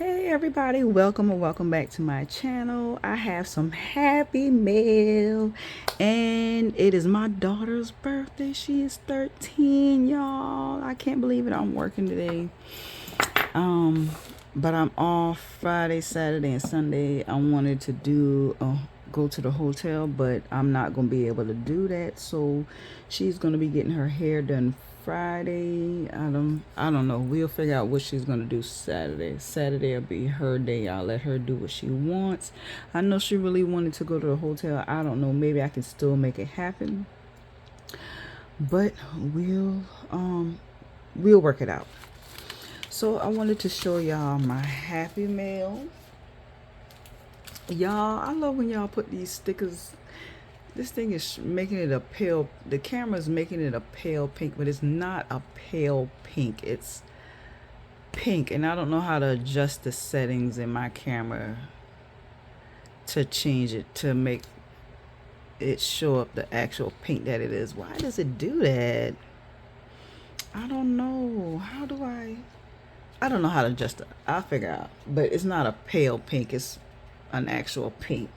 Hey everybody, welcome and welcome back to my channel. I have some happy mail and it is my daughter's birthday. She is 13, y'all. I can't believe it. I'm working today. But I'm off Friday, Saturday, and Sunday. I wanted to go to the hotel, but I'm not gonna be able to do that. So she's gonna be getting her hair done Friday. I don't know. We'll figure out what she's gonna do Saturday. Saturday will be her day. I'll let her do what she wants. I know she really wanted to go to the hotel. I don't know. Maybe I can still make it happen. But we'll work it out. So I wanted to show y'all my happy mail. Y'all, I love when y'all put these stickers. This thing is making it a pale, the camera's making it a pale pink, but it's not a pale pink. It's pink, and I don't know how to adjust the settings in my camera to change it to make it show up the actual pink that it is. Why does it do that? I don't know. I don't know how to adjust it. I'll figure out. But it's not a pale pink. It's an actual pink.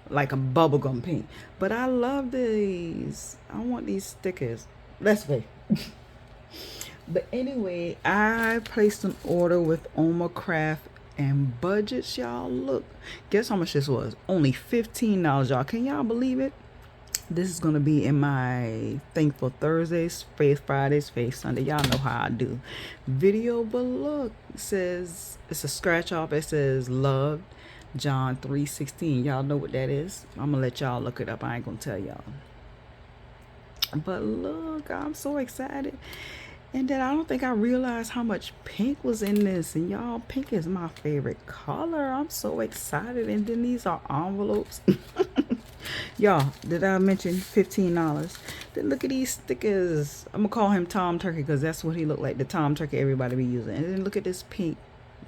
Like a bubblegum pink. But I love these. I want these stickers. Let's wait. But anyway, I placed an order with Oma Craft and Budgets, y'all. Look. Guess how much this was? Only $15, y'all. Can y'all believe it? This is going to be in my Thankful Thursdays, Faith Fridays, Faith Sunday. Y'all know how I do video, but look, it says, it's a scratch off. It says loved John 3:16. Y'all know what that is. I'm going to let y'all look it up. I ain't going to tell y'all. But look, I'm so excited. And then I don't think I realized how much pink was in this. And y'all, pink is my favorite color. I'm so excited. And then these are envelopes. Y'all, did I mention $15? Then look at these stickers. I'm gonna call him Tom Turkey because that's what he looked like, the Tom Turkey everybody be using. And then look at this pink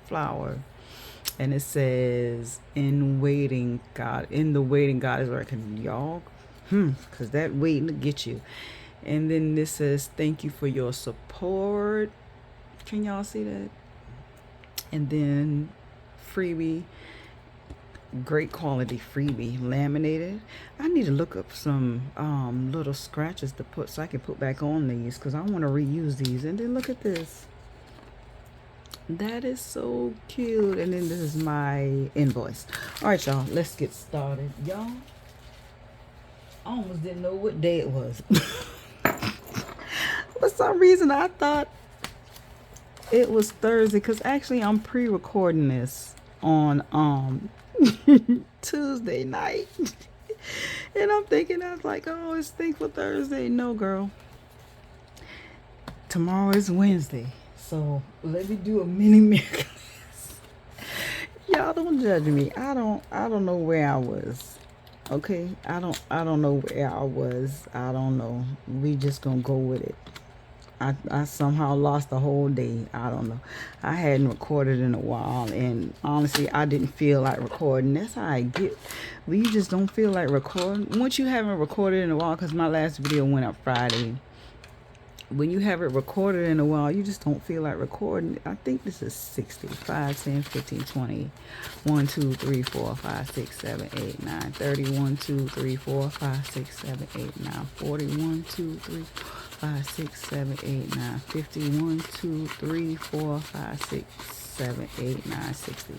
flower, and it says in the waiting God is working. Y'all, because that waiting to get you. And then this says thank you for your support. Can y'all see that? And then freebie, great quality freebie, laminated. I need to look up some little scratches to put so I can put back on these because I want to reuse these. And then look at this. That is so cute. And then this is my invoice. All right, y'all, let's get started. Y'all, I almost didn't know what day it was. For some reason I thought it was Thursday because actually I'm pre-recording this on Tuesday night. And I'm thinking, I was like, oh, it's Thankful Thursday. No, girl. Tomorrow is Wednesday. So let me do a mini Miercoles. Y'all don't judge me. I don't know where I was. Okay? I don't know where I was. I don't know. We just gonna go with it. I somehow lost the whole day. I don't know. I hadn't recorded in a while, and honestly, I didn't feel like recording. That's how I get. Well, you just don't feel like recording. Once you haven't recorded in a while, because my last video went up Friday. When you have it recorded in a while, you just don't feel like recording. I think this is 60. 5, 10, 15, 20. 1, 2, 3, 4, 5, 6, 7, 8, 9. 30. 1, 2, 3, 4, 5, 6, 7, 8, 9. 40. 1, 2, 3, 5, 6, 7, 8, 9. 50. 1, 2, 3, 4, 5, 6, 7, 8, 9, 60.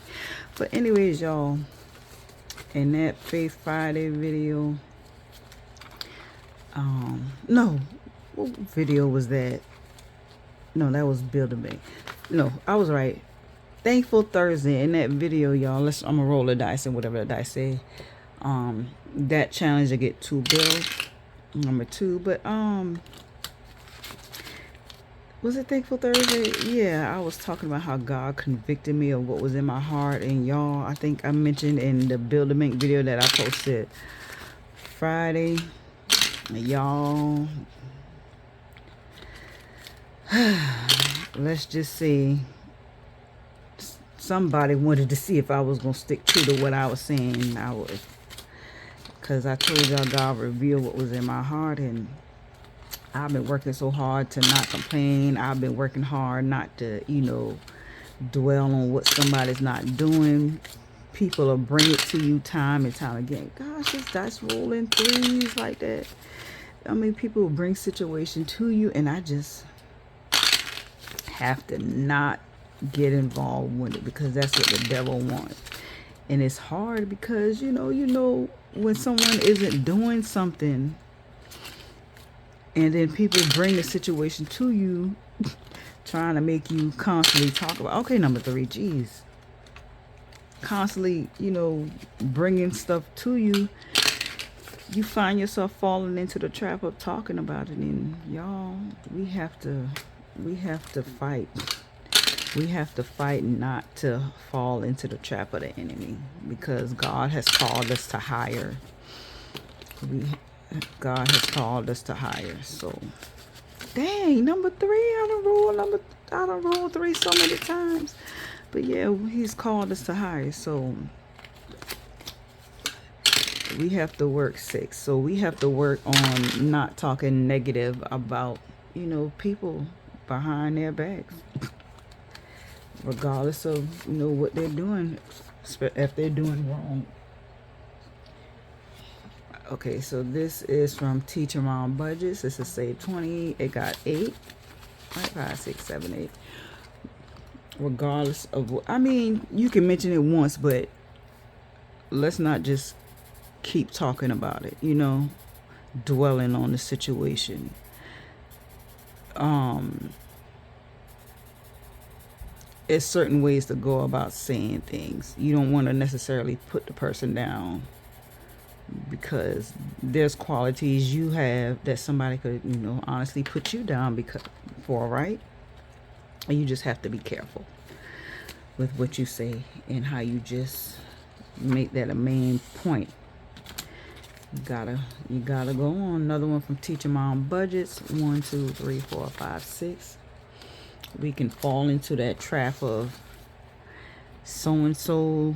But anyways, y'all, in that Faith Friday video, no, what video was that? No, that was Build a Bank. No, I was right. Thankful Thursday. In that video, y'all, I'm gonna roll the dice and whatever the dice say. That challenge to get 2 bills, number 2. But was it Thankful Thursday? Yeah, I was talking about how God convicted me of what was in my heart. And y'all, I think I mentioned in the Build a Bank video that I posted Friday. Y'all, let's just say somebody wanted to see if I was going to stick true to what I was saying. I would. Because I told y'all God revealed what was in my heart, and I've been working so hard to not complain. I've been working hard not to, dwell on what somebody's not doing. People will bring it to you time and time again. Gosh, this dice rolling threes like that. I mean, people will bring situation to you, and I just have to not get involved with it, because that's what the devil wants. And it's hard because, you know, when someone isn't doing something, and then people bring the situation to you, trying to make you constantly talk about, okay, number three, geez. Constantly, you know, bringing stuff to you, you find yourself falling into the trap of talking about it. And y'all, we have to fight. We have to fight not to fall into the trap of the enemy, because God has called us to higher. God has called us to higher. So, dang, number three, I done rolled three so many times. But yeah, he's called us to higher. So we have to work 6. So we have to work on not talking negative about, you know, people behind their backs, regardless of, you know, what they're doing, if they're doing wrong. Okay, so this is from Teach Around Budgets. This is Save 20. It got 8. 5, 6, 7, 8. Regardless of what, I mean, you can mention it once, but let's not just keep talking about it, you know, dwelling on the situation. It's certain ways to go about saying things. You don't want to necessarily put the person down, because there's qualities you have that somebody could, you know, honestly put you down for, right? And you just have to be careful with what you say and how you just make that a main point. You gotta go on. Another one from Teaching My Own Budgets. 1, 2, 3, 4, 5, 6. We can fall into that trap of so and so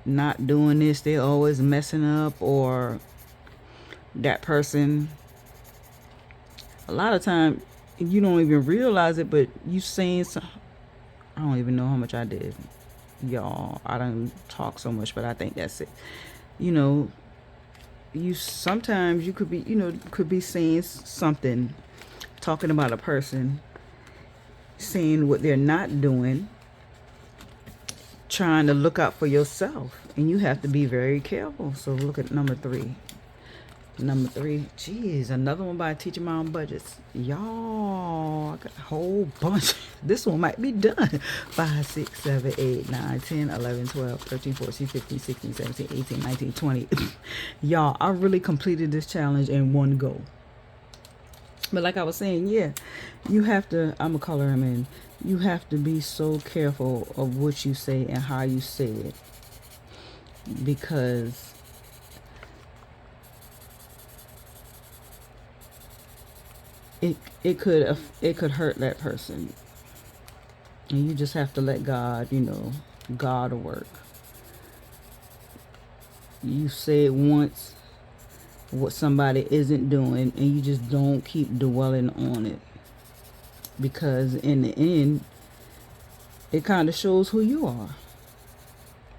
not doing this, they're always messing up, or that person, a lot of time you don't even realize it, but you saying some, I don't even know how much I did, y'all. I don't talk so much, but I think that's it. You know, sometimes you could be, you know, could be saying something, talking about a person, saying what they're not doing, trying to look out for yourself, and you have to be very careful. So look at number 3. Number 3, geez, another one by Teaching My Own Budgets. Y'all, I got a whole bunch. This one might be done. 5, 6, 7, 8, 9, 10, 11, 12, 13, 14, 15, 16, 17, 18, 19, 20. Y'all, I really completed this challenge in one go. But like I was saying, yeah, you have to, I'm a color him in. You have to be so careful of what you say and how you say it, because it could hurt that person, and you just have to let God, you know, God work. You say it once, what somebody isn't doing, and you just don't keep dwelling on it, because in the end it kind of shows who you are.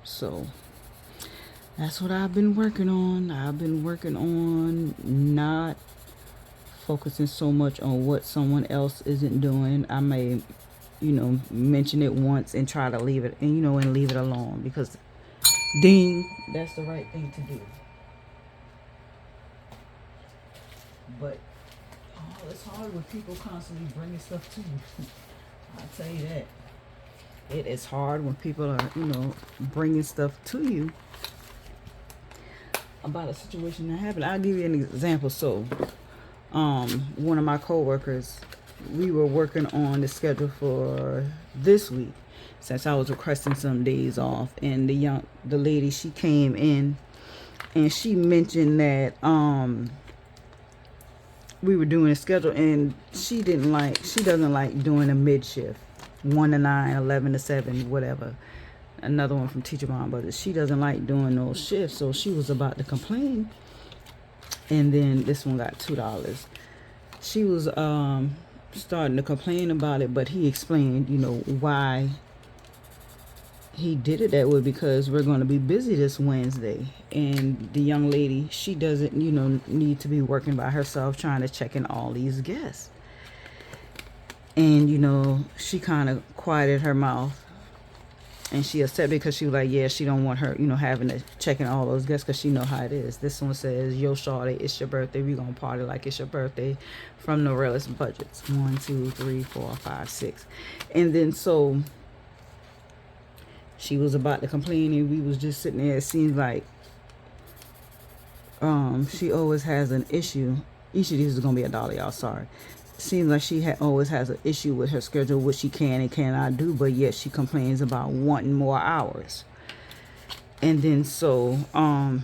So that's what I've been working on. I've been working on not focusing so much on what someone else isn't doing. I may, you know, mention it once and try to leave it, and you know, and leave it alone, because ding, that's the right thing to do. But oh, it's hard when people constantly bringing stuff to you. I'll tell you that. It is hard when people are, you know, bringing stuff to you about a situation that happened. I'll give you an example. So, one of my coworkers, we were working on the schedule for this week, since I was requesting some days off, and the lady, she came in and she mentioned that we were doing a schedule, and she doesn't like doing a mid shift, 1 to 9, 11 to 7, whatever. Another one from Teacher Mom, but she doesn't like doing those shifts, so she was about to complain. And then this one got $2. She was starting to complain about it, but he explained, why he did it that way, because we're going to be busy this Wednesday. And the young lady, she doesn't, need to be working by herself trying to check in all these guests. And, she kind of quieted her mouth. And she accepted because she was like, yeah, she don't want her, having to check in all those guests because she know how it is. This one says, yo, shawty, it's your birthday. We gonna party like it's your birthday from Miercoles budgets. 1, 2, 3, 4, 5, 6. And then so she was about to complain and we was just sitting there. It seems like she always has an issue. Each of these is gonna be $1, y'all, sorry. Seems like she always has an issue with her schedule, what she can and cannot do, but yet she complains about wanting more hours. And then so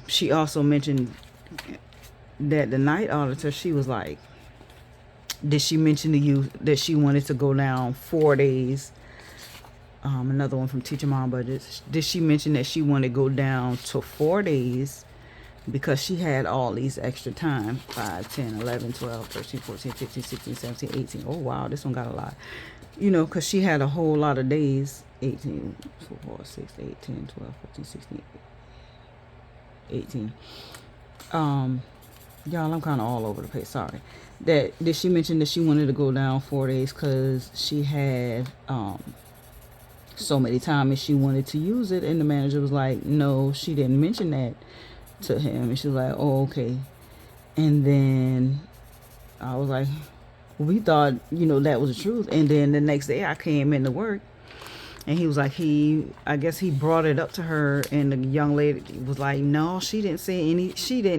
she also mentioned that the night auditor, she was like, did she mention to you that she wanted to go down 4 days? Another one from Teacher Mom Budgets. Did she mention that she wanted to go down to 4 days because she had all these extra time? 5, 10, 11, 12, 13, 14, 15, 16, 17, 18. Oh, wow, this one got a lot. Because she had a whole lot of days. 18, 4, 6, 8, 10, 12, 15, 16, 18. Y'all, I'm kind of all over the place. Sorry. Did she mention that she wanted to go down 4 days because she had so many times and she wanted to use it? And the manager was like, no, she didn't mention that to him. And she was like, oh, okay. And then I was like, we thought, that was the truth. And then the next day I came into work and he was like, I guess he brought it up to her, and the young lady was like, no, she didn't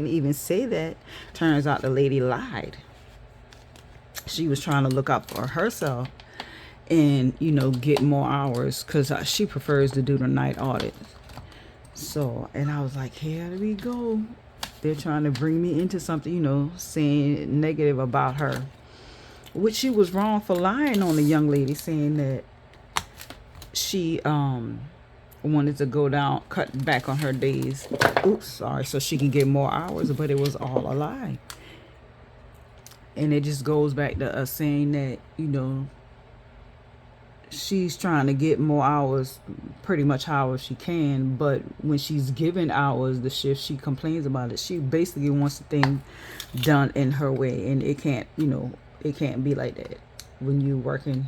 even say that. Turns out the lady lied. She was trying to look out for herself and, get more hours because she prefers to do the night audit. So, and I was like, here we go. They're trying to bring me into something, saying negative about her. Which she was wrong for lying on the young lady, saying that she wanted to go down, cut back on her days. Oops, sorry, so she can get more hours, but it was all a lie. And it just goes back to us saying that, she's trying to get more hours, pretty much hours she can, but when she's given hours, the shift, she complains about it. She basically wants the thing done in her way, and it can't, it can't be like that when you're working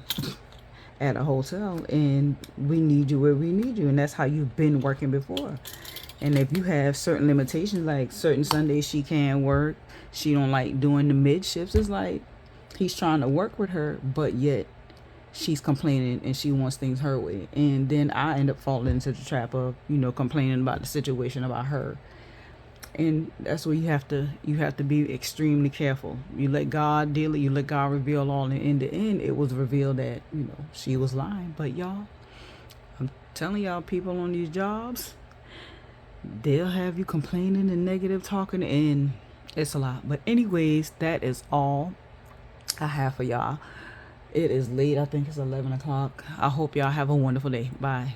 at a hotel and we need you where we need you, and that's how you've been working before. And if you have certain limitations, like certain Sundays she can't work, she don't like doing the mid shifts, it's like he's trying to work with her, but yet she's complaining and she wants things her way. And then I end up falling into the trap of, complaining about the situation about her. And that's where you have to be extremely careful. You let God deal it, you let God reveal all, and in the end it was revealed that, she was lying. But y'all, I'm telling y'all, people on these jobs, they'll have you complaining and negative talking, and it's a lot. But anyways, that is all I have for y'all. It is late. I think it's 11 o'clock. I hope y'all have a wonderful day. Bye.